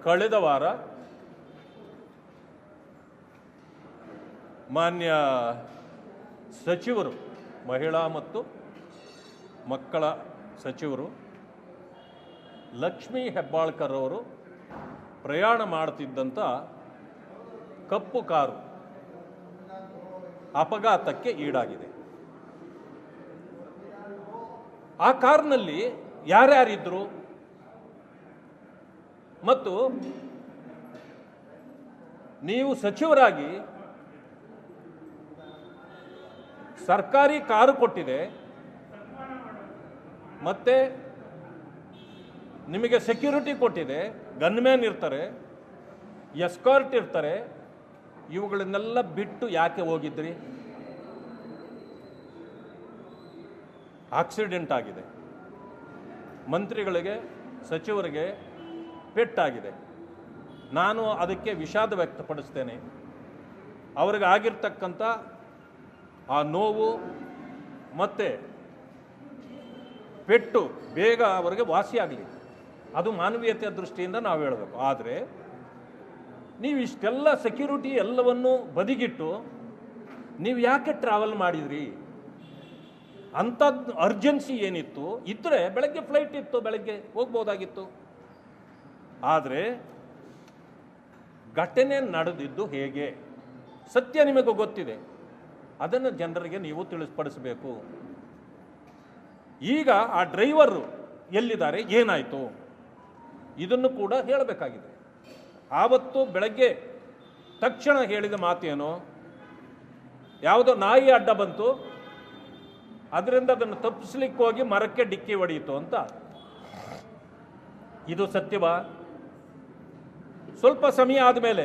ಕಳೆದ ವಾರ ಮಾನ್ಯ ಸಚಿವರು, ಮಹಿಳಾ ಮತ್ತು ಮಕ್ಕಳ ಸಚಿವರು ಲಕ್ಷ್ಮೀ ಹೆಬ್ಬಾಳ್ಕರ್ ಅವರು ಪ್ರಯಾಣ ಮಾಡ್ತಿದ್ದಂಥ ಕಪ್ಪು ಕಾರು ಅಪಘಾತಕ್ಕೆ ಈಡಾಗಿದೆ. ಆ ಕಾರಿನಲ್ಲಿ ಯಾರ್ಯಾರಿದ್ರು ಮತ್ತು ನೀವು ಸಚಿವರಾಗಿ ಸರ್ಕಾರಿ ಕಾರು ಕೊಟ್ಟಿದೆ, ಮತ್ತೆ ನಿಮಗೆ ಸೆಕ್ಯೂರಿಟಿ ಕೊಟ್ಟಿದೆ, ಗನ್ಮ್ಯಾನ್ ಇರ್ತಾರೆ, ಎಸ್ಕಾರ್ಟ್ ಇರ್ತಾರೆ, ಇವುಗಳನ್ನೆಲ್ಲ ಬಿಟ್ಟು ಯಾಕೆ ಹೋಗಿದ್ರಿ? ಆಕ್ಸಿಡೆಂಟ್ ಆಗಿದೆ, ಮಂತ್ರಿಗಳಿಗೆ ಸಚಿವರಿಗೆ ಪೆಟ್ಟಾಗಿದೆ. ನಾನು ಅದಕ್ಕೆ ವಿಷಾದ ವ್ಯಕ್ತಪಡಿಸ್ತೇನೆ. ಅವ್ರಿಗೆ ಆಗಿರ್ತಕ್ಕಂಥ ಆ ನೋವು ಮತ್ತು ಪೆಟ್ಟು ಬೇಗ ಅವರಿಗೆ ವಾಸಿಯಾಗಲಿ, ಅದು ಮಾನವೀಯತೆಯ ದೃಷ್ಟಿಯಿಂದ ನಾವು ಹೇಳಬೇಕು. ಆದರೆ ನೀವು ಇಷ್ಟೆಲ್ಲ ಸೆಕ್ಯೂರಿಟಿ ಎಲ್ಲವನ್ನು ಬದಿಗಿಟ್ಟು ನೀವು ಯಾಕೆ ಟ್ರಾವೆಲ್ ಮಾಡಿದ್ರಿ? ಅಂಥದ್ದು ಅರ್ಜೆನ್ಸಿ ಏನಿತ್ತು? ಇದ್ದರೆ ಬೆಳಗ್ಗೆ ಫ್ಲೈಟ್ ಇತ್ತು, ಬೆಳಗ್ಗೆ ಹೋಗ್ಬೋದಾಗಿತ್ತು. ಆದರೆ ಘಟನೆ ನಡೆದಿದ್ದು ಹೇಗೆ? ಸತ್ಯ ನಿಮಗೆ ಗೊತ್ತಿದೆ, ಅದನ್ನು ಜನರಿಗೆ ನೀವು ತಿಳಿಸ್ಪಡಿಸಬೇಕು. ಈಗ ಆ ಡ್ರೈವರು ಎಲ್ಲಿದ್ದಾರೆ, ಏನಾಯಿತು, ಇದನ್ನು ಕೂಡ ಹೇಳಬೇಕಾಗಿದೆ. ಆವತ್ತು ಬೆಳಗ್ಗೆ ತಕ್ಷಣ ಹೇಳಿದ ಮಾತೇನು? ಯಾವುದೋ ನಾಯಿ ಅಡ್ಡ ಬಂತು, ಅದರಿಂದ ಅದನ್ನು ತಪ್ಪಿಸ್ಲಿಕ್ಕೆ ಹೋಗಿ ಮರಕ್ಕೆ ಡಿಕ್ಕಿ ಹೊಡೆಯಿತು ಅಂತ. ಇದು ಸತ್ಯವಾ? ಸ್ವಲ್ಪ ಸಮಯ ಆದಮೇಲೆ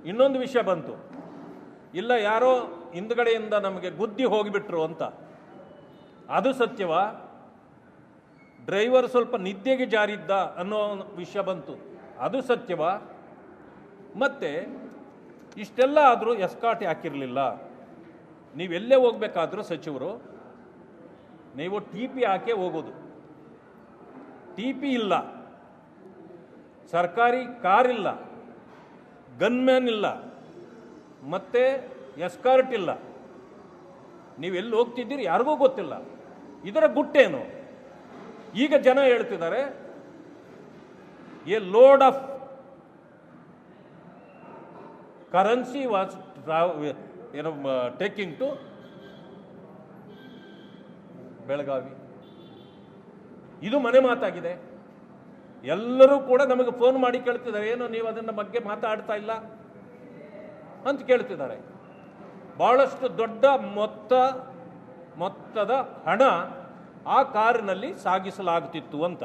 ಇನ್ನೊಂದು ವಿಷಯ ಬಂತು, ಇಲ್ಲ ಯಾರೋ ಹಿಂದ್ಗಡೆಯಿಂದ ನಮಗೆ ಗುದ್ದಿ ಹೋಗಿಬಿಟ್ರು ಅಂತ. ಅದು ಸತ್ಯವಾ? ಡ್ರೈವರ್ ಸ್ವಲ್ಪ ನಿದ್ದೆಗೆ ಜಾರಿದ್ದ ಅನ್ನೋ ವಿಷಯ ಬಂತು. ಅದು ಸತ್ಯವಾ? ಮತ್ತೆ ಇಷ್ಟೆಲ್ಲ ಆದರೂ ಎಸ್ಕಾಟ್ ಯಾಕಿರಲಿಲ್ಲ? ನೀವೆಲ್ಲೇ ಹೋಗ್ಬೇಕಾದ್ರೂ ಸಚಿವರು ನೀವು TP ಹಾಕೇ ಹೋಗೋದು. TP ಇಲ್ಲ, ಸರ್ಕಾರಿ ಕಾರಿಲ್ಲ, ಗನ್ಮ್ಯಾನ್ ಇಲ್ಲ, ಮತ್ತೆ ಎಸ್ಕಾರ್ಟ್ ಇಲ್ಲ. ನೀವೆಲ್ಲಿ ಹೋಗ್ತಿದ್ದೀರಿ ಯಾರಿಗೂ ಗೊತ್ತಿಲ್ಲ. ಇದರ ಗುಟ್ಟೇನು? ಈಗ ಜನ ಹೇಳ್ತಿದ್ದಾರೆ, a load of currency was taking to Belagavi. ಇದು ಮನೆ ಮಾತಾಗಿದೆ. ಎಲ್ಲರೂ ಕೂಡ ನಮಗೆ ಫೋನ್ ಮಾಡಿ ಕೇಳ್ತಿದ್ದಾರೆ, ಏನು ನೀವು ಅದನ್ನ ಬಗ್ಗೆ ಮಾತಾಡ್ತಾ ಇಲ್ಲ ಅಂತ ಕೇಳ್ತಿದ್ದಾರೆ. ಬಹಳಷ್ಟು ದೊಡ್ಡ ಮೊತ್ತದ ಹಣ ಆ ಕಾರಿನಲ್ಲಿ ಸಾಗಿಸಲಾಗುತ್ತಿತ್ತು ಅಂತ.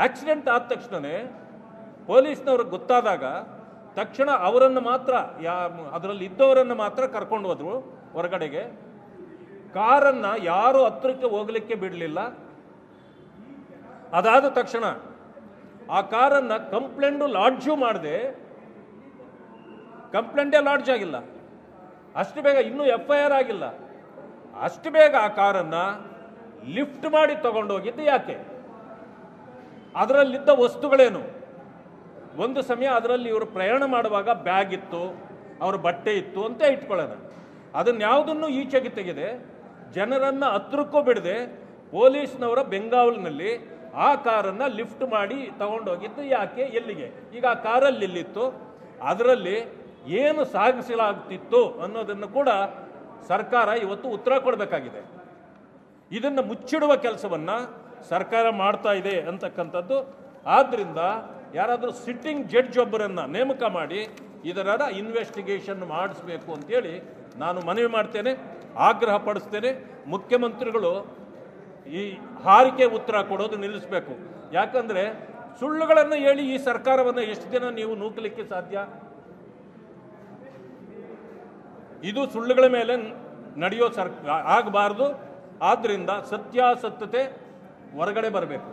ಆಕ್ಸಿಡೆಂಟ್ ಆದ ತಕ್ಷಣವೇ ಪೊಲೀಸ್ನವ್ರಿಗೆ ಗೊತ್ತಾದಾಗ ತಕ್ಷಣ ಅವರನ್ನು ಮಾತ್ರ, ಅದರಲ್ಲಿ ಇದ್ದವರನ್ನು ಮಾತ್ರ ಕರ್ಕೊಂಡು ಹೋದ್ರು ಹೊರಗಡೆಗೆ. ಕಾರನ್ನು ಯಾರು ಹತ್ತಿರಕ್ಕೆ ಹೋಗಲಿಕ್ಕೆ ಬಿಡಲಿಲ್ಲ. ಅದಾದ ತಕ್ಷಣ ಆ ಕಾರನ್ನು ಕಂಪ್ಲೇಂಟು ಲಾಡ್ಜು ಮಾಡದೆ, ಕಂಪ್ಲೇಂಟೇ ಲಾಡ್ಜ್ ಆಗಿಲ್ಲ, ಅಷ್ಟು ಬೇಗ ಇನ್ನೂ FIR ಆಗಿಲ್ಲ, ಅಷ್ಟು ಬೇಗ ಆ ಕಾರನ್ನು ಲಿಫ್ಟ್ ಮಾಡಿ ತಗೊಂಡೋಗಿದ್ದು ಯಾಕೆ? ಅದರಲ್ಲಿದ್ದ ವಸ್ತುಗಳೇನು? ಒಂದು ಸಮಯ ಅದರಲ್ಲಿ ಇವರು ಪ್ರಯಾಣ ಮಾಡುವಾಗ ಬ್ಯಾಗ್ ಇತ್ತು, ಅವ್ರ ಬಟ್ಟೆ ಇತ್ತು ಅಂತ ಇಟ್ಕೊಳ್ಳೋಣ. ಅದನ್ಯಾವುದನ್ನು ಈಚೆಗೆ ತೆಗೆದೆ, ಜನರನ್ನು ಹತ್ರಕ್ಕೂ ಬಿಡದೆ ಪೊಲೀಸ್ನವರ ಬೆಂಗಾವಲಿನಲ್ಲಿ ಆ ಕಾರನ್ನು ಲಿಫ್ಟ್ ಮಾಡಿ ತಗೊಂಡೋಗಿದ್ದು ಯಾಕೆ, ಎಲ್ಲಿಗೆ? ಈಗ ಆ ಕಾರಲ್ಲಿ ಎಲ್ಲಿತ್ತು, ಅದರಲ್ಲಿ ಏನು ಸಾಗಿಸಲಾಗ್ತಿತ್ತು ಅನ್ನೋದನ್ನು ಕೂಡ ಸರ್ಕಾರ ಇವತ್ತು ಉತ್ತರ ಕೊಡಬೇಕಾಗಿದೆ. ಇದನ್ನು ಮುಚ್ಚಿಡುವ ಕೆಲಸವನ್ನು ಸರ್ಕಾರ ಮಾಡ್ತಾ ಇದೆ ಅಂತಕ್ಕಂಥದ್ದು. ಆದ್ದರಿಂದ ಯಾರಾದರೂ ಸಿಟ್ಟಿಂಗ್ ಜಡ್ಜ್ ಒಬ್ಬರನ್ನು ನೇಮಕ ಮಾಡಿ ಇದರ ಇನ್ವೆಸ್ಟಿಗೇಷನ್ ಮಾಡಿಸ್ಬೇಕು ಅಂತೇಳಿ ನಾನು ಮನವಿ ಮಾಡ್ತೇನೆ, ಆಗ್ರಹ ಪಡಿಸ್ತೇನೆ. ಮುಖ್ಯಮಂತ್ರಿಗಳು ಈ ಹಾರಿಕೆ ಉತ್ತರ ಕೊಡೋದು ನಿಲ್ಲಿಸಬೇಕು. ಯಾಕಂದರೆ ಸುಳ್ಳುಗಳನ್ನು ಹೇಳಿ ಈ ಸರ್ಕಾರವನ್ನು ಎಷ್ಟು ದಿನ ನೀವು ನೂಕಲಿಕ್ಕೆ ಸಾಧ್ಯ? ಇದು ಸುಳ್ಳುಗಳ ಮೇಲೆ ನಡೆಯೋ ಆಗಬಾರ್ದು. ಆದ್ದರಿಂದ ಸತ್ಯಾಸತ್ಯತೆ ಹೊರಗಡೆ ಬರಬೇಕು.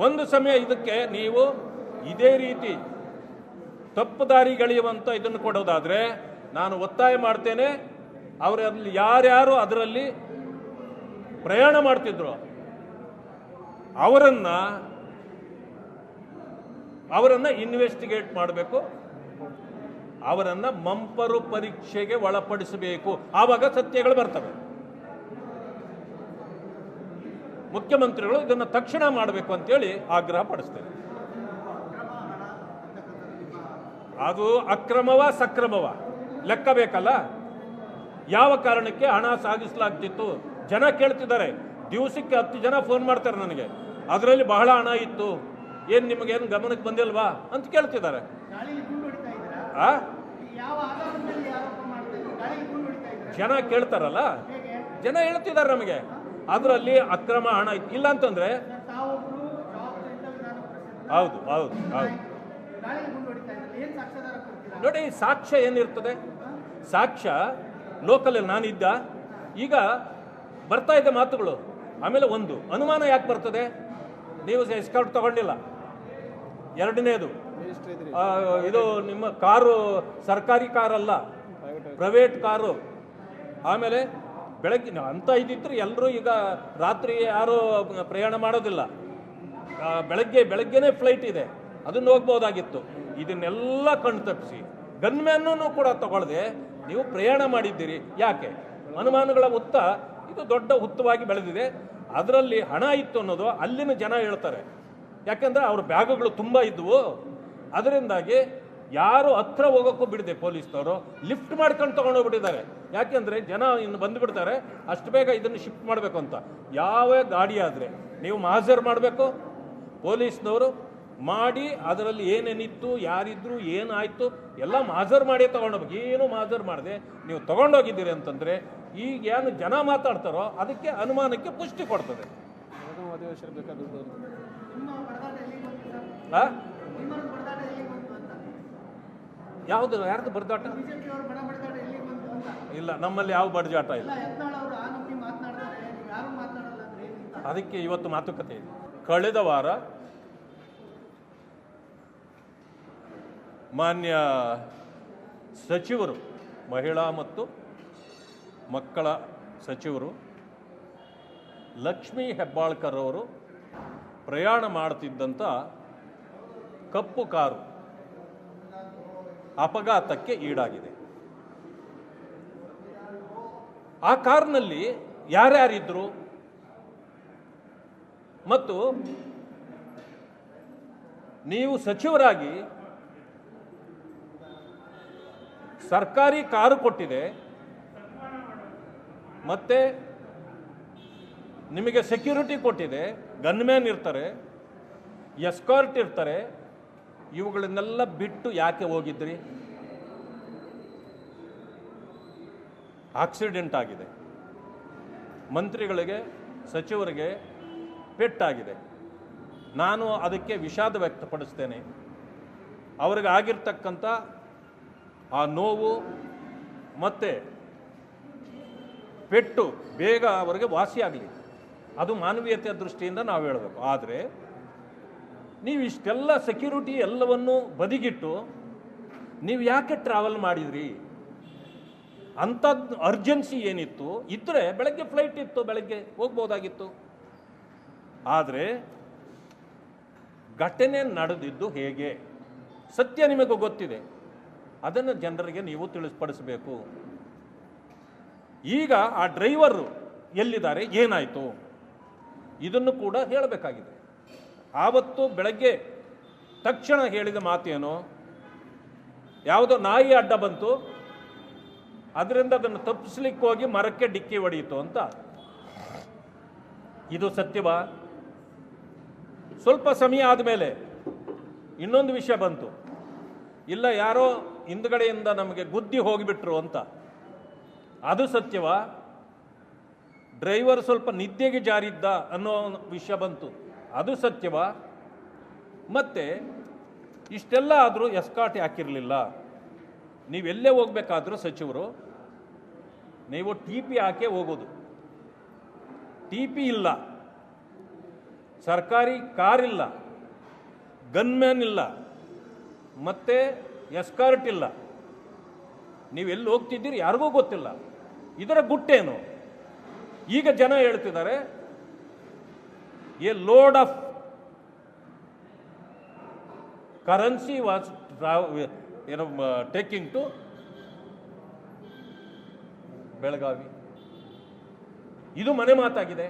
ಒಂದು ಸಮಯ ಇದಕ್ಕೆ ನೀವು ಇದೇ ರೀತಿ ತಪ್ಪು ದಾರಿಗೆಳೆಯುವಂಥ ಇದನ್ನು ಕೊಡೋದಾದರೆ ನಾನು ಒತ್ತಾಯ ಮಾಡ್ತೇನೆ, ಅವರಲ್ಲಿ ಯಾರ್ಯಾರು ಅದರಲ್ಲಿ ಪ್ರಯಾಣ ಮಾಡ್ತಿದ್ರು ಅವರನ್ನು ಅವರನ್ನು ಇನ್ವೆಸ್ಟಿಗೇಟ್ ಮಾಡಬೇಕು, ಅವರನ್ನು ಮಂಪರು ಪರೀಕ್ಷೆಗೆ ಒಳಪಡಿಸಬೇಕು. ಆವಾಗ ಸತ್ಯಗಳು ಬರ್ತವೆ. ಮುಖ್ಯಮಂತ್ರಿಗಳು ಇದನ್ನು ತಕ್ಷಣ ಮಾಡಬೇಕು ಅಂತೇಳಿ ಆಗ್ರಹ ಪಡಿಸ್ತೇನೆ. ಅದು ಅಕ್ರಮವ ಸಕ್ರಮವ ಲೆಕ್ಕ ಬೇಕಲ್ಲ. ಯಾವ ಕಾರಣಕ್ಕೆ ಹಣ ಸಾಗಿಸಲಾಗ್ತಿತ್ತು? ಜನ ಕೇಳ್ತಿದ್ದಾರೆ. ದಿವಸಕ್ಕೆ 10 ಜನ ಫೋನ್ ಮಾಡ್ತಾರೆ ನನಗೆ, ಅದರಲ್ಲಿ ಬಹಳ ಹಣ ಇತ್ತು, ಏನು ನಿಮಗೇನು ಗಮನಕ್ಕೆ ಬಂದಿಲ್ವಾ ಅಂತ ಕೇಳ್ತಿದ್ದಾರೆ. ಜನ ಕೇಳ್ತಾರಲ್ಲ, ಜನ ಹೇಳ್ತಿದ್ದಾರೆ ನಮಗೆ ಅದರಲ್ಲಿ ಅಕ್ರಮ ಹಣ ಇಲ್ಲ ಅಂತಂದ್ರೆ. ಹೌದು ಹೌದು ಹೌದು. ನೋಡಿ, ಸಾಕ್ಷ್ಯ ಏನಿರ್ತದೆ? ಸಾಕ್ಷ್ಯ ಲೋಕಲಲ್ಲಿ ನಾನಿದ್ದ, ಈಗ ಬರ್ತಾ ಇದೆ ಮಾತುಗಳು. ಆಮೇಲೆ ಒಂದು ಅನುಮಾನ ಯಾಕೆ ಬರ್ತದೆ? ನೀವು ಎಸ್ಕಾರ್ಟ್ ತಗೊಂಡಿಲ್ಲ. ಎರಡನೇದು, ಇದು ನಿಮ್ಮ ಕಾರು ಸರ್ಕಾರಿ ಕಾರಲ್ಲ, ಪ್ರೈವೇಟ್ ಕಾರು. ಆಮೇಲೆ ಬೆಳಗ್ಗೆ ಅಂತ ಇದ್ದಿದ್ರೆ ಎಲ್ಲರೂ ಈಗ ರಾತ್ರಿ ಯಾರೂ ಪ್ರಯಾಣ ಮಾಡೋದಿಲ್ಲ. ಬೆಳಗ್ಗೆನೇ ಫ್ಲೈಟ್ ಇದೆ, ಅದನ್ನು ಹೋಗ್ಬೋದಾಗಿತ್ತು. ಇದನ್ನೆಲ್ಲ ಕಣ್ಣು ತಪ್ಪಿಸಿ ಗನ್ಮ್ಯಾನೂ ಕೂಡ ತಗೊಳ್ಳದೆ ನೀವು ಪ್ರಯಾಣ ಮಾಡಿದ್ದೀರಿ. ಯಾಕೆ? ಅನುಮಾನಗಳ ಹುತ್ತ ಇದು ದೊಡ್ಡ ಹುತ್ತವಾಗಿ ಬೆಳೆದಿದೆ. ಅದರಲ್ಲಿ ಹಣ ಇತ್ತು ಅನ್ನೋದು ಅಲ್ಲಿನ ಜನ ಹೇಳ್ತಾರೆ. ಯಾಕೆಂದರೆ ಅವ್ರ ಬ್ಯಾಗುಗಳು ತುಂಬ ಇದ್ವು. ಅದರಿಂದಾಗಿ ಯಾರು ಹತ್ರ ಹೋಗೋಕ್ಕೂ ಬಿಡದೆ ಪೊಲೀಸ್ನವರು ಲಿಫ್ಟ್ ಮಾಡ್ಕೊಂಡು ತೊಗೊಂಡೋಗ್ಬಿಟ್ಟಿದ್ದಾರೆ. ಯಾಕೆಂದರೆ ಜನ ಇನ್ನು ಬಂದುಬಿಡ್ತಾರೆ, ಅಷ್ಟು ಬೇಗ ಇದನ್ನು ಶಿಫ್ಟ್ ಮಾಡಬೇಕು ಅಂತ. ಯಾವ ಗಾಡಿ ಆದರೆ ನೀವು ಮಾಜರ್ ಮಾಡಬೇಕು, ಪೊಲೀಸ್ನವರು ಮಾಡಿ ಅದರಲ್ಲಿ ಏನೇನಿತ್ತು, ಯಾರಿದ್ರು, ಏನಾಯಿತು ಎಲ್ಲ ಮಾಜರ್ ಮಾಡಿ ತೊಗೊಂಡೋಗ್ಬೇಕು. ಏನು ಮಾಜರ್ ಮಾಡದೆ ನೀವು ತೊಗೊಂಡೋಗಿದ್ದೀರಿ ಅಂತಂದರೆ ಈಗ ಏನು ಜನ ಮಾತಾಡ್ತಾರೋ ಅದಕ್ಕೆ ಅನುಮಾನಕ್ಕೆ ಪುಷ್ಟಿ ಕೊಡ್ತದೆ. ಯಾವುದು ಯಾರ್ದು ಬಡದಾಟ ಇಲ್ಲ, ನಮ್ಮಲ್ಲಿ ಯಾವ ಬಡಜಾಟ ಇಲ್ಲ. ಅದಕ್ಕೆ ಇವತ್ತು ಮಾತುಕತೆ ಇದೆ. ಕಳೆದ ವಾರ ಮಾನ್ಯ ಸಚಿವರು, ಮಹಿಳಾ ಮತ್ತು ಮಕ್ಕಳ ಸಚಿವರು ಲಕ್ಷ್ಮೀ ಹೆಬ್ಬಾಳ್ಕರ್ ಅವರು ಪ್ರಯಾಣ ಮಾಡ್ತಿದ್ದಂಥ ಕಪ್ಪು ಕಾರು ಅಪಘಾತಕ್ಕೆ ಈಡಾಗಿದೆ. ಆ ಕಾರ್ನಲ್ಲಿ ಯಾರ್ಯಾರಿದ್ರು ಮತ್ತು ನೀವು ಸಚಿವರಾಗಿ ಸರ್ಕಾರಿ ಕಾರು ಕೊಟ್ಟಿದೆ, ಮತ್ತೆ ನಿಮಗೆ ಸೆಕ್ಯೂರಿಟಿ ಕೊಟ್ಟಿದೆ, ಗನ್ಮ್ಯಾನ್ ಇರ್ತಾರೆ, ಎಸ್ಕಾರ್ಟ್ ಇರ್ತಾರೆ, ಇವುಗಳನ್ನೆಲ್ಲ ಬಿಟ್ಟು ಯಾಕೆ ಹೋಗಿದ್ರಿ? ಆಕ್ಸಿಡೆಂಟ್ ಆಗಿದೆ, ಮಂತ್ರಿಗಳಿಗೆ ಸಚಿವರಿಗೆ ಪೆಟ್ಟಾಗಿದೆ. ನಾನು ಅದಕ್ಕೆ ವಿಷಾದ ವ್ಯಕ್ತಪಡಿಸ್ತೇನೆ. ಅವ್ರಿಗೆ ಆಗಿರ್ತಕ್ಕಂಥ ಆ ನೋವು ಮತ್ತು ಪೆಟ್ಟು ಬೇಗ ಅವರಿಗೆ ವಾಸಿಯಾಗಲಿ, ಅದು ಮಾನವೀಯತೆಯ ದೃಷ್ಟಿಯಿಂದ ನಾವು ಹೇಳಬೇಕು. ಆದರೆ ನೀವು ಇಷ್ಟೆಲ್ಲ ಸೆಕ್ಯೂರಿಟಿ ಎಲ್ಲವನ್ನು ಬದಿಗಿಟ್ಟು ನೀವು ಯಾಕೆ ಟ್ರಾವೆಲ್ ಮಾಡಿದ್ರಿ? ಅಂಥದ್ದು ಅರ್ಜೆನ್ಸಿ ಏನಿತ್ತು ಇದ್ದರೆ ಬೆಳಗ್ಗೆ ಫ್ಲೈಟ್ ಇತ್ತು, ಬೆಳಗ್ಗೆ ಹೋಗ್ಬೋದಾಗಿತ್ತು. ಆದರೆ ಘಟನೆ ನಡೆದಿದ್ದು ಹೇಗೆ? ಸತ್ಯ ನಿಮಗೆ ಗೊತ್ತಿದೆ, ಅದನ್ನು ಜನರಿಗೆ ನೀವು ತಿಳಿಸ್ಪಡಿಸಬೇಕು. ಈಗ ಆ ಡ್ರೈವರು ಎಲ್ಲಿದ್ದಾರೆ, ಏನಾಯಿತು, ಇದನ್ನು ಕೂಡ ಹೇಳಬೇಕಾಗಿದೆ. ಆವತ್ತು ಬೆಳಗ್ಗೆ ತಕ್ಷಣ ಹೇಳಿದ ಮಾತೇನು, ಯಾವುದೋ ನಾಯಿ ಅಡ್ಡ ಬಂತು, ಅದರಿಂದ ಅದನ್ನು ತಪ್ಪಿಸ್ಲಿಕ್ಕೆ ಹೋಗಿ ಮರಕ್ಕೆ ಡಿಕ್ಕಿ ಹೊಡೆಯಿತು ಅಂತ. ಇದು ಸತ್ಯವಾ? ಸ್ವಲ್ಪ ಸಮಯ ಆದಮೇಲೆ ಇನ್ನೊಂದು ವಿಷಯ ಬಂತು, ಇಲ್ಲ ಯಾರೋ ಹಿಂದ್ಗಡೆಯಿಂದ ನಮಗೆ ಗುದ್ದಿ ಹೋಗಿಬಿಟ್ರು ಅಂತ. ಅದು ಸತ್ಯವಾ? ಡ್ರೈವರ್ ಸ್ವಲ್ಪ ನಿದ್ದೆಗೆ ಜಾರಿದ್ದ ಅನ್ನೋ ವಿಷಯ ಬಂತು, ಅದು ಸತ್ಯವಾ? ಮತ್ತೆ ಇಷ್ಟೆಲ್ಲ ಆದರೂ ಎಸ್ಕಾಟ್ ಹಾಕಿರಲಿಲ್ಲ. ನೀವೆಲ್ಲೇ ಹೋಗ್ಬೇಕಾದ್ರೂ ಸಚಿವರು ನೀವು TP ಹಾಕೇ ಹೋಗೋದು. TP ಇಲ್ಲ, ಸರ್ಕಾರಿ ಕಾರ್ ಇಲ್ಲ, ಗನ್ಮ್ಯಾನ್ ಇಲ್ಲ, ಮತ್ತೆ ಎಸ್ಕಾರ್ಟ್ ಇಲ್ಲ. ನೀವೆಲ್ಲಿ ಹೋಗ್ತಿದ್ದೀರಿ ಯಾರಿಗೂ ಗೊತ್ತಿಲ್ಲ. ಇದರ ಗುಟ್ಟೇನು? ಈಗ ಜನ ಹೇಳ್ತಿದ್ದಾರೆ, a load of currency was ಏನೋ ಟೇಕಿಂಗ್ ಟು ಬೆಳಗಾವಿ. ಇದು ಮನೆ ಮಾತಾಗಿದೆ.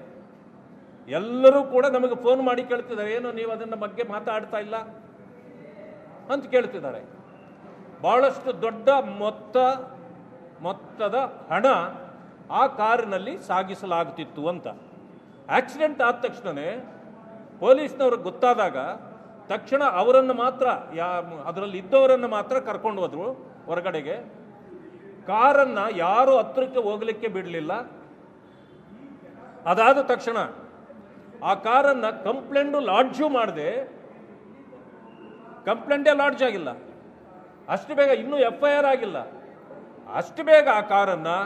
ಎಲ್ಲರೂ ಕೂಡ ನಮಗೆ ಫೋನ್ ಮಾಡಿ ಕೇಳ್ತಿದ್ದಾರೆ, ಏನು ನೀವು ಅದನ್ನ ಬಗ್ಗೆ ಮಾತಾಡ್ತಾ ಇಲ್ಲ ಅಂತ ಕೇಳ್ತಿದ್ದಾರೆ. ಬಹಳಷ್ಟು ದೊಡ್ಡ ಮೊತ್ತದ ಹಣ ಆ ಕಾರಿನಲ್ಲಿ ಸಾಗಿಸಲಾಗುತ್ತಿತ್ತು ಅಂತ. ಆಕ್ಸಿಡೆಂಟ್ ಆದ ತಕ್ಷಣವೇ ಪೊಲೀಸ್ನವ್ರಿಗೆ ಗೊತ್ತಾದಾಗ ತಕ್ಷಣ ಅವರನ್ನು ಮಾತ್ರ ಅದರಲ್ಲಿ ಇದ್ದವರನ್ನು ಮಾತ್ರ ಕರ್ಕೊಂಡು ಹೋದ್ರು ಹೊರಗಡೆಗೆ. ಕಾರನ್ನು ಯಾರು ಹತ್ತಿರಕ್ಕೆ ಹೋಗಲಿಕ್ಕೆ ಬಿಡಲಿಲ್ಲ. ಅದಾದ ತಕ್ಷಣ ಆ ಕಾರನ್ನು ಕಂಪ್ಲೇಂಟು ಲಾಡ್ಜು ಮಾಡದೆ, ಕಂಪ್ಲೇಂಟೇ ಲಾಡ್ಜ್ ಆಗಿಲ್ಲ, ಅಷ್ಟು ಬೇಗ ಇನ್ನೂ FIR ಆಗಿಲ್ಲ, ಅಷ್ಟು ಬೇಗ ಆ ಕಾರನ್ನು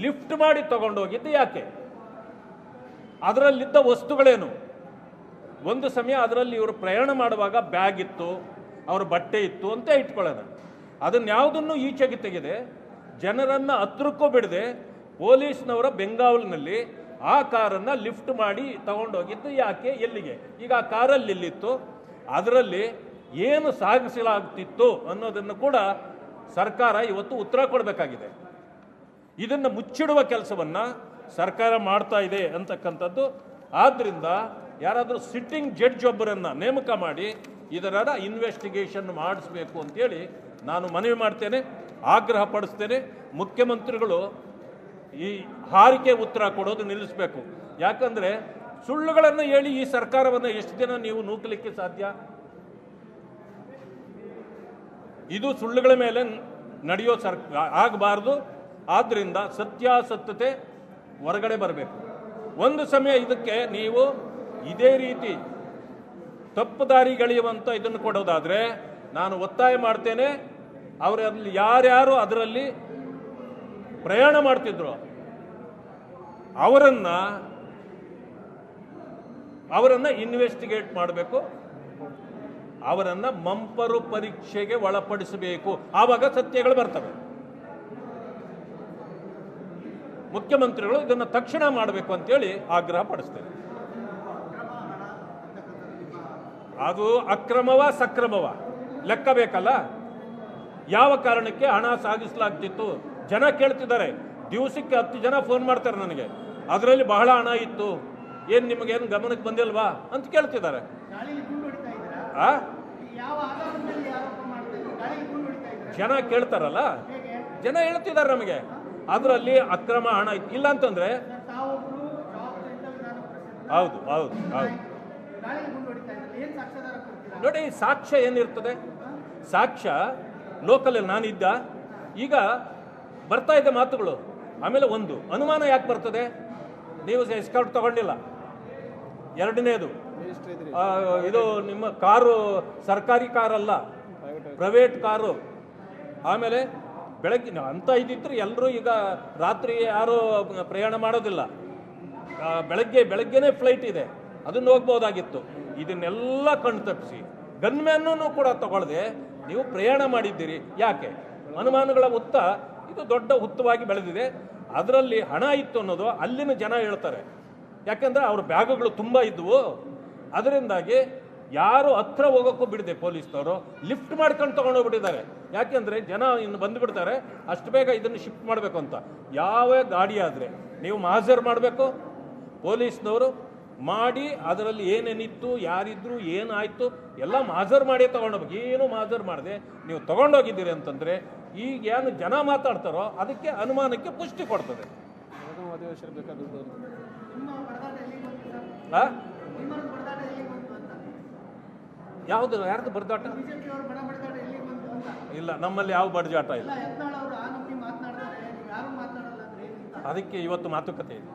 ಲಿಫ್ಟ್ ಮಾಡಿ ತಗೊಂಡೋಗಿದ್ದು ಯಾಕೆ? ಅದರಲ್ಲಿದ್ದ ವಸ್ತುಗಳೇನು? ಒಂದು ಸಮಯ ಅದರಲ್ಲಿ ಇವರು ಪ್ರಯಾಣ ಮಾಡುವಾಗ ಬ್ಯಾಗ್ ಇತ್ತು, ಅವ್ರ ಬಟ್ಟೆ ಇತ್ತು ಅಂತ ಇಟ್ಕೊಳ್ಳೋಣ. ಅದನ್ಯಾವುದನ್ನು ಈಚೆಗೆ ತೆಗೆದೆ ಜನರನ್ನು ಹತ್ರಕ್ಕೂ ಬಿಡದೆ ಪೊಲೀಸ್ನವರ ಬೆಂಗಾವಲಿನಲ್ಲಿ ಆ ಕಾರನ್ನು ಲಿಫ್ಟ್ ಮಾಡಿ ತಗೊಂಡೋಗಿದ್ದು ಯಾಕೆ, ಎಲ್ಲಿಗೆ? ಈಗ ಆ ಕಾರಲ್ಲಿ ಎಲ್ಲಿತ್ತು, ಅದರಲ್ಲಿ ಏನು ಸಾಗಿಸಲಾಗ್ತಿತ್ತು ಅನ್ನೋದನ್ನು ಕೂಡ ಸರ್ಕಾರ ಇವತ್ತು ಉತ್ತರ ಕೊಡಬೇಕಾಗಿದೆ. ಇದನ್ನು ಮುಚ್ಚಿಡುವ ಕೆಲಸವನ್ನು ಸರ್ಕಾರ ಮಾಡ್ತಾ ಇದೆ ಅಂತಕ್ಕಂಥದ್ದು. ಆದ್ದರಿಂದ ಯಾರಾದರೂ ಸಿಟ್ಟಿಂಗ್ ಜಡ್ಜ್ ಒಬ್ಬರನ್ನು ನೇಮಕ ಮಾಡಿ ಇದರ ಇನ್ವೆಸ್ಟಿಗೇಷನ್ ಮಾಡಿಸ್ಬೇಕು ಅಂತೇಳಿ ನಾನು ಮನವಿ ಮಾಡ್ತೇನೆ, ಆಗ್ರಹ ಪಡಿಸ್ತೇನೆ. ಮುಖ್ಯಮಂತ್ರಿಗಳು ಈ ಹಾರಿಕೆ ಉತ್ತರ ಕೊಡೋದು ನಿಲ್ಲಿಸಬೇಕು. ಯಾಕಂದರೆ ಸುಳ್ಳುಗಳನ್ನು ಹೇಳಿ ಈ ಸರ್ಕಾರವನ್ನು ಎಷ್ಟು ದಿನ ನೀವು ನೂಕಲಿಕ್ಕೆ ಸಾಧ್ಯ? ಇದು ಸುಳ್ಳುಗಳ ಮೇಲೆ ನಡೆಯೋ ಆಗಬಾರ್ದು. ಆದ್ದರಿಂದ ಸತ್ಯಾಸತ್ಯತೆ ಹೊರಗಡೆ ಬರಬೇಕು. ಒಂದು ಸಮಯ ಇದಕ್ಕೆ ನೀವು ಇದೇ ರೀತಿ ತಪ್ಪು ದಾರಿಗೆಳೆಯುವಂಥ ಇದನ್ನು ಕೊಡೋದಾದರೆ ನಾನು ಒತ್ತಾಯ ಮಾಡ್ತೇನೆ, ಅವರಲ್ಲಿ ಯಾರ್ಯಾರು ಅದರಲ್ಲಿ ಪ್ರಯಾಣ ಮಾಡ್ತಿದ್ರು ಅವರನ್ನು ಇನ್ವೆಸ್ಟಿಗೇಟ್ ಮಾಡಬೇಕು, ಅವರನ್ನು ಮಂಪರು ಪರೀಕ್ಷೆಗೆ ಒಳಪಡಿಸಬೇಕು. ಆವಾಗ ಸತ್ಯಗಳು ಬರ್ತವೆ. ಮುಖ್ಯಮಂತ್ರಿಗಳು ಇದನ್ನು ತಕ್ಷಣ ಮಾಡಬೇಕು ಅಂತೇಳಿ ಆಗ್ರಹ ಪಡಿಸ್ತೇನೆ. ಅದು ಅಕ್ರಮವ ಸಕ್ರಮವ ಲೆಕ್ಕ ಬೇಕಲ್ಲ. ಯಾವ ಕಾರಣಕ್ಕೆ ಹಣ ಸಾಗಿಸಲಾಗ್ತಿತ್ತು? ಜನ ಕೇಳ್ತಿದ್ದಾರೆ. ದಿವಸಕ್ಕೆ 10 ಜನ ಫೋನ್ ಮಾಡ್ತಾರೆ ನನಗೆ, ಅದರಲ್ಲಿ ಬಹಳ ಹಣ ಇತ್ತು, ಏನು ನಿಮಗೇನು ಗಮನಕ್ಕೆ ಬಂದಿಲ್ವಾ ಅಂತ ಕೇಳ್ತಿದ್ದಾರೆ. ಜನ ಕೇಳ್ತಾರಲ್ಲ, ಜನ ಹೇಳ್ತಿದ್ದಾರೆ ನಮಗೆ ಅದರಲ್ಲಿ ಅಕ್ರಮ ಹಣ ಇತ್ತು. ಇಲ್ಲ ಅಂತಂದ್ರೆ ಹೌದು ಹೌದು ಹೌದು. ನೋಡಿ, ಸಾಕ್ಷ್ಯ ಏನಿರ್ತದೆ? ಸಾಕ್ಷ್ಯ ಲೋಕಲಲ್ಲಿ ನಾನಿದ್ದ, ಈಗ ಬರ್ತಾ ಇದ್ದ ಮಾತುಗಳು. ಆಮೇಲೆ ಒಂದು ಅನುಮಾನ ಯಾಕೆ ಬರ್ತದೆ? ನೀವು ಎಸ್ಕಾರ್ಟ್ ತಗೊಂಡಿಲ್ಲ. ಎರಡನೇದು, ಇದು ನಿಮ್ಮ ಕಾರು ಸರ್ಕಾರಿ ಕಾರಲ್ಲ, ಪ್ರೈವೇಟ್ ಕಾರು. ಆಮೇಲೆ ಬೆಳಗ್ಗೆ ಅಂತ ಇದ್ದಿದ್ರು ಎಲ್ಲರೂ ಈಗ ರಾತ್ರಿ ಯಾರೂ ಪ್ರಯಾಣ ಮಾಡೋದಿಲ್ಲ. ಬೆಳಗ್ಗೆನೇ ಫ್ಲೈಟ್ ಇದೆ, ಅದನ್ನು ಹೋಗ್ಬೋದಾಗಿತ್ತು. ಇದನ್ನೆಲ್ಲ ಕಣ್ಣು ತಪ್ಪಿಸಿ ಗನ್ಮ್ಯಾನೂ ಕೂಡ ತಗೊಳ್ಳದೆ ನೀವು ಪ್ರಯಾಣ ಮಾಡಿದ್ದೀರಿ. ಯಾಕೆ? ಅನುಮಾನಗಳ ಹುತ್ತ ಇದು ದೊಡ್ಡ ಹುತ್ತವಾಗಿ ಬೆಳೆದಿದೆ. ಅದರಲ್ಲಿ ಹಣ ಇತ್ತು ಅನ್ನೋದು ಅಲ್ಲಿನ ಜನ ಹೇಳ್ತಾರೆ. ಯಾಕೆಂದರೆ ಅವ್ರ ಬ್ಯಾಗುಗಳು ತುಂಬ ಇದ್ವು. ಅದರಿಂದಾಗಿ ಯಾರು ಹತ್ರ ಹೋಗೋಕ್ಕೂ ಬಿಡದೆ ಪೊಲೀಸ್ನವರು ಲಿಫ್ಟ್ ಮಾಡ್ಕೊಂಡು ತೊಗೊಂಡೋಗ್ಬಿಟ್ಟಿದ್ದಾರೆ. ಯಾಕೆಂದರೆ ಜನ ಇನ್ನು ಬಂದುಬಿಡ್ತಾರೆ, ಅಷ್ಟು ಬೇಗ ಇದನ್ನು ಶಿಫ್ಟ್ ಮಾಡಬೇಕು ಅಂತ. ಯಾವ ಗಾಡಿ ಆದರೆ ನೀವು ಮಾಜರ್ ಮಾಡಬೇಕು, ಪೊಲೀಸ್ನವರು ಮಾಡಿ ಅದರಲ್ಲಿ ಏನೇನಿತ್ತು, ಯಾರಿದ್ರು, ಏನಾಯಿತು ಎಲ್ಲ ಮಾಜರ್ ಮಾಡಿ ತೊಗೊಂಡೋಗ್ಬೇಕು. ಏನು ಮಾಜರ್ ಮಾಡದೆ ನೀವು ತೊಗೊಂಡೋಗಿದ್ದೀರಿ ಅಂತಂದರೆ ಈಗ ಏನು ಜನ ಮಾತಾಡ್ತಾರೋ ಅದಕ್ಕೆ ಅನುಮಾನಕ್ಕೆ ಪುಷ್ಟಿ ಕೊಡ್ತದೆ. ಯಾವುದು ಯಾರ್ದು ಬಡದಾಟ ಇಲ್ಲ, ನಮ್ಮಲ್ಲಿ ಯಾವ ಬಡಜಾಟ ಇಲ್ಲ. ಅದಕ್ಕೆ ಇವತ್ತು ಮಾತುಕತೆ ಇದೆ.